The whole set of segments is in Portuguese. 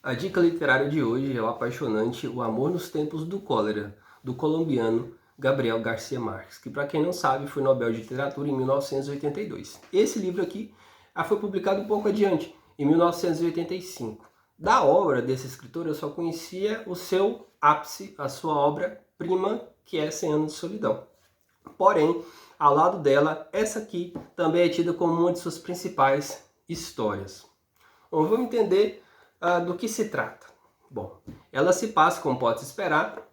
A dica literária de hoje é o apaixonante O Amor nos Tempos do Cólera, do colombiano Gabriel Garcia Marques, que, para quem não sabe, foi Nobel de Literatura em 1982. Esse livro aqui foi publicado um pouco adiante, em 1985. Da obra desse escritor, eu só conhecia o seu ápice, a sua obra-prima, que é 100 Anos de Solidão. Porém, ao lado dela, essa aqui também é tida como uma de suas principais histórias. Bom, vamos entender do que se trata. Bom, ela se passa, como pode se esperar,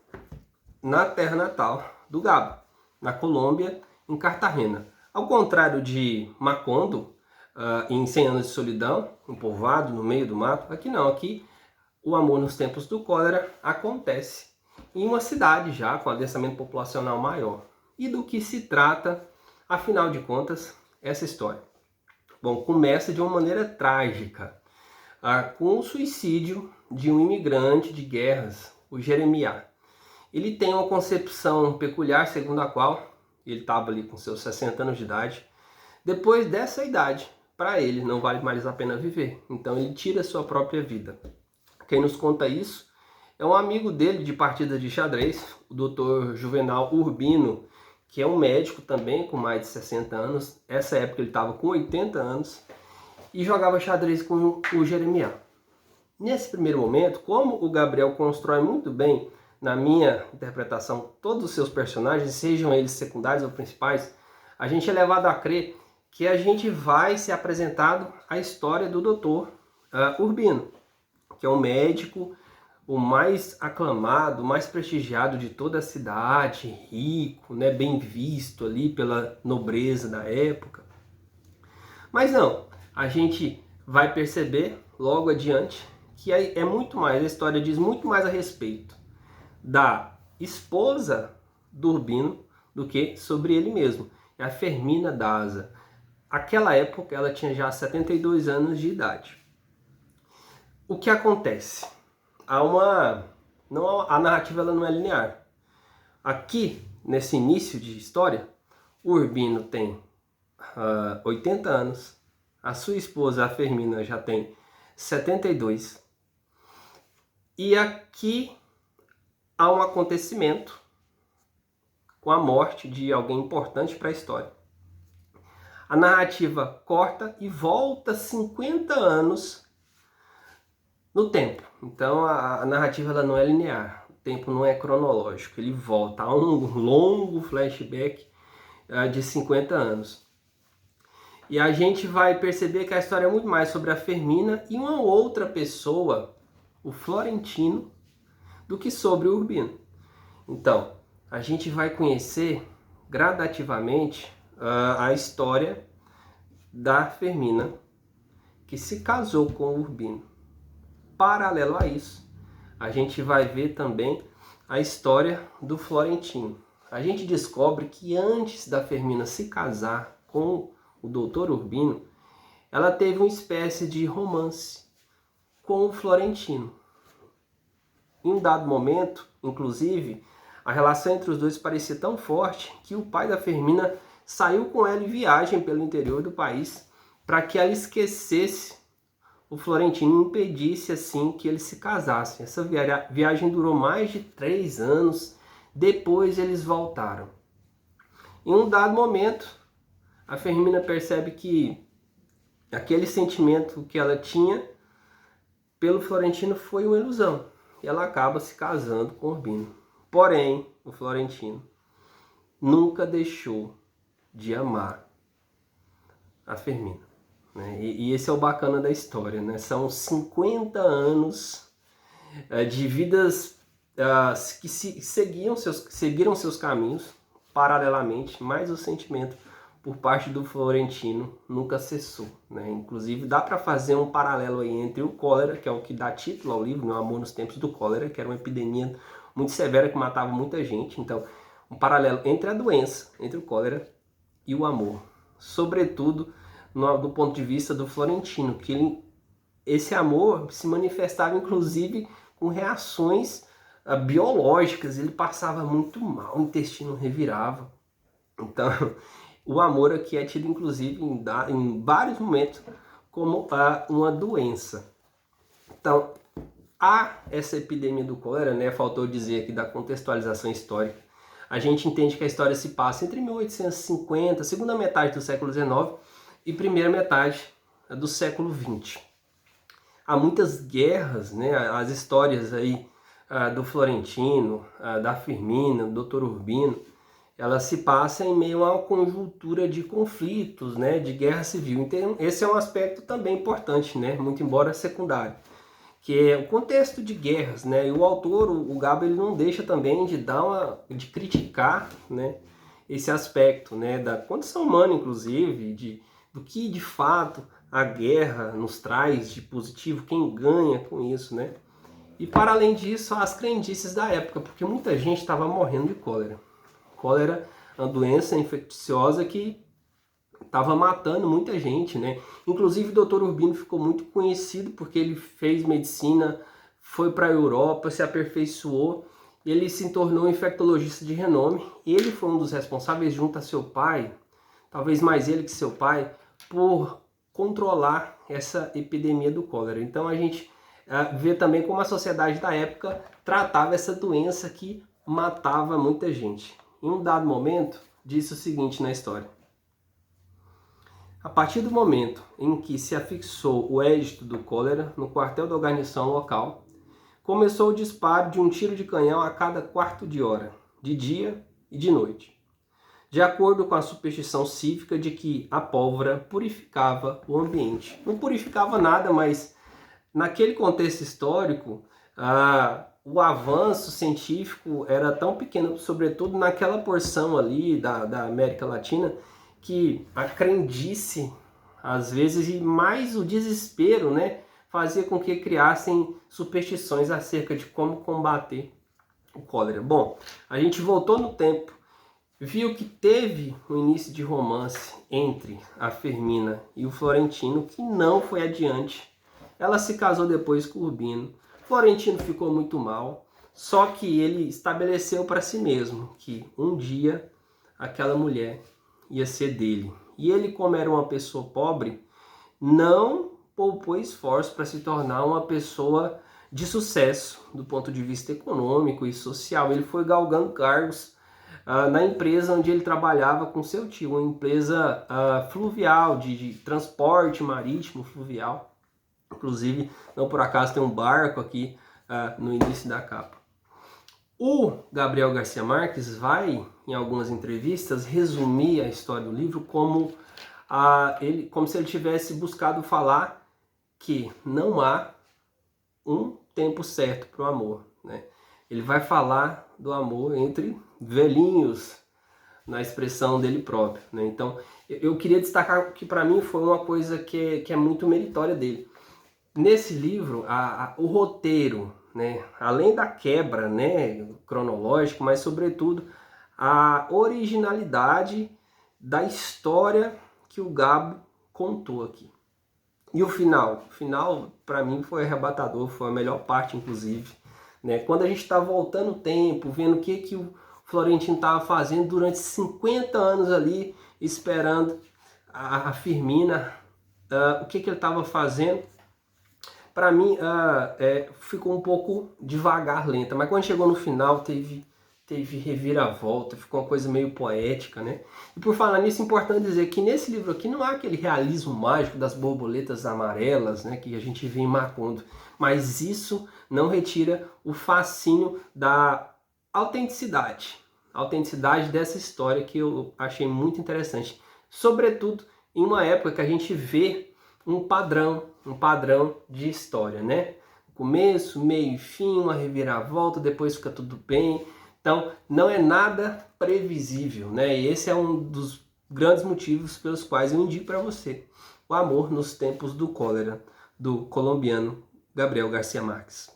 na terra natal do Gabo, na Colômbia, em Cartagena. Ao contrário de Macondo, em 100 Anos de Solidão, um povoado no meio do mato, aqui não, aqui o amor nos tempos do cólera acontece em uma cidade já com adensamento populacional maior. E do que se trata, afinal de contas, essa história? Bom, começa de uma maneira trágica, com o suicídio de um imigrante de guerras, o Jeremias. Ele tem uma concepção peculiar, segundo a qual ele estava ali com seus 60 anos de idade. Depois dessa idade, para ele não vale mais a pena viver. Então ele tira a sua própria vida. Quem nos conta isso é um amigo dele de partida de xadrez, o Dr. Juvenal Urbino, que é um médico também com mais de 60 anos. Essa época ele estava com 80 anos e jogava xadrez com o Jeremias. Nesse primeiro momento, como o Gabriel constrói muito bem, na minha interpretação, todos os seus personagens, sejam eles secundários ou principais, a gente é levado a crer que a gente vai ser apresentado a história do Dr. Urbino, que é um médico, o mais aclamado, o mais prestigiado de toda a cidade, rico, né, bem visto ali pela nobreza da época. Mas não, a gente vai perceber logo adiante que é muito mais, a história diz muito mais a respeito da esposa do Urbino do que sobre ele mesmo. É a Fermina Daza. Aquela época ela tinha já 72 anos de idade. O que acontece? A narrativa ela não é linear. Aqui, nesse início de história, o Urbino tem 80 anos, a sua esposa, a Fermina, já tem 72. E aqui há um acontecimento com a morte de alguém importante para a história. A narrativa corta e volta 50 anos no tempo. Então a narrativa ela não é linear, o tempo não é cronológico, ele volta a um longo flashback de 50 anos. E a gente vai perceber que a história é muito mais sobre a Fermina e uma outra pessoa, o Florentino, do que sobre o Urbino. Então, a gente vai conhecer gradativamente a história da Fermina, que se casou com o Urbino. Paralelo a isso, a gente vai ver também a história do Florentino. A gente descobre que antes da Fermina se casar com o Dr. Urbino, ela teve uma espécie de romance com o Florentino. Em um dado momento, inclusive, a relação entre os dois parecia tão forte que o pai da Fermina saiu com ela em viagem pelo interior do país para que ela esquecesse o Florentino e impedisse assim que eles se casassem. Essa viagem durou mais de 3 anos, depois eles voltaram. Em um dado momento, a Fermina percebe que aquele sentimento que ela tinha pelo Florentino foi uma ilusão. E ela acaba se casando com o Urbino. Porém, o Florentino nunca deixou de amar a Fermina. Né? E esse é o bacana da história. Né? São 50 anos de vidas que seguiram seus caminhos paralelamente, mas o sentimento por parte do Florentino nunca cessou. Né? Inclusive dá para fazer um paralelo aí entre o cólera, que é o que dá título ao livro, né? O Amor nos Tempos do Cólera, que era uma epidemia muito severa que matava muita gente. Então, um paralelo entre a doença, entre o cólera e o amor. Sobretudo do ponto de vista do Florentino, que esse amor se manifestava inclusive com reações biológicas. Ele passava muito mal, o intestino revirava. Então, o amor aqui é tido, inclusive, em vários momentos como uma doença. Então, há essa epidemia do cólera, né? Faltou dizer aqui da contextualização histórica. A gente entende que a história se passa entre 1850, segunda metade do século XIX e primeira metade do século XX. Há muitas guerras, né? As histórias aí do Florentino, da Firmina, do Dr. Urbino, ela se passa em meio a uma conjuntura de conflitos, né, de guerra civil. Então, esse é um aspecto também importante, né, muito embora secundário, que é o contexto de guerras, né, e o autor, o Gabo, ele não deixa também de criticar, né, esse aspecto, né, da condição humana, inclusive, do que de fato a guerra nos traz de positivo, quem ganha com isso, né. E para além disso, as crendices da época, porque muita gente estava morrendo de cólera. Cólera é uma doença infecciosa que estava matando muita gente, né? Inclusive o Dr. Urbino ficou muito conhecido porque ele fez medicina, foi para a Europa, se aperfeiçoou, ele se tornou um infectologista de renome. Ele foi um dos responsáveis, junto a seu pai, talvez mais ele que seu pai, por controlar essa epidemia do cólera. Então a gente vê também como a sociedade da época tratava essa doença que matava muita gente. Em um dado momento, disse o seguinte na história: a partir do momento em que se afixou o edito do cólera no quartel da guarnição local, começou o disparo de um tiro de canhão a cada quarto de hora, de dia e de noite, de acordo com a superstição cívica de que a pólvora purificava o ambiente. Não purificava nada, mas naquele contexto histórico, o avanço científico era tão pequeno, sobretudo naquela porção ali da América Latina, que a crendice, às vezes, e mais o desespero, né, fazia com que criassem superstições acerca de como combater o cólera. Bom, a gente voltou no tempo, viu que teve um início de romance entre a Firmina e o Florentino, que não foi adiante. Ela se casou depois com o Urbino. Florentino ficou muito mal, só que ele estabeleceu para si mesmo que um dia aquela mulher ia ser dele. E ele, como era uma pessoa pobre, não poupou esforço para se tornar uma pessoa de sucesso do ponto de vista econômico e social. Ele foi galgando cargos na empresa onde ele trabalhava com seu tio, uma empresa fluvial, de transporte marítimo fluvial. Inclusive, não por acaso tem um barco aqui no início da capa. O Gabriel Garcia Marques vai, em algumas entrevistas, resumir a história do livro como se ele tivesse buscado falar que não há um tempo certo para o amor, né? Ele vai falar do amor entre velhinhos, na expressão dele próprio, né? Então, eu queria destacar que para mim foi uma coisa que é muito meritória dele. Nesse livro, o roteiro, né, além da quebra, né, cronológica, mas sobretudo a originalidade da história que o Gabo contou aqui. E o final para mim foi arrebatador, foi a melhor parte, inclusive, né? Quando a gente está voltando o tempo, vendo o que o Florentino estava fazendo durante 50 anos ali, esperando a Firmina, o que ele estava fazendo. Para mim, ficou um pouco devagar, lenta, mas quando chegou no final teve reviravolta, ficou uma coisa meio poética, né? E por falar nisso, é importante dizer que nesse livro aqui não há aquele realismo mágico das borboletas amarelas, né, que a gente vê em Macondo, mas isso não retira o fascínio da autenticidade dessa história, que eu achei muito interessante, sobretudo em uma época que a gente vê um padrão de história, né? Começo, meio e fim, uma reviravolta, depois fica tudo bem. Então, não é nada previsível, né? E esse é um dos grandes motivos pelos quais eu indico para você O Amor nos Tempos do Cólera, do colombiano Gabriel Garcia Marques.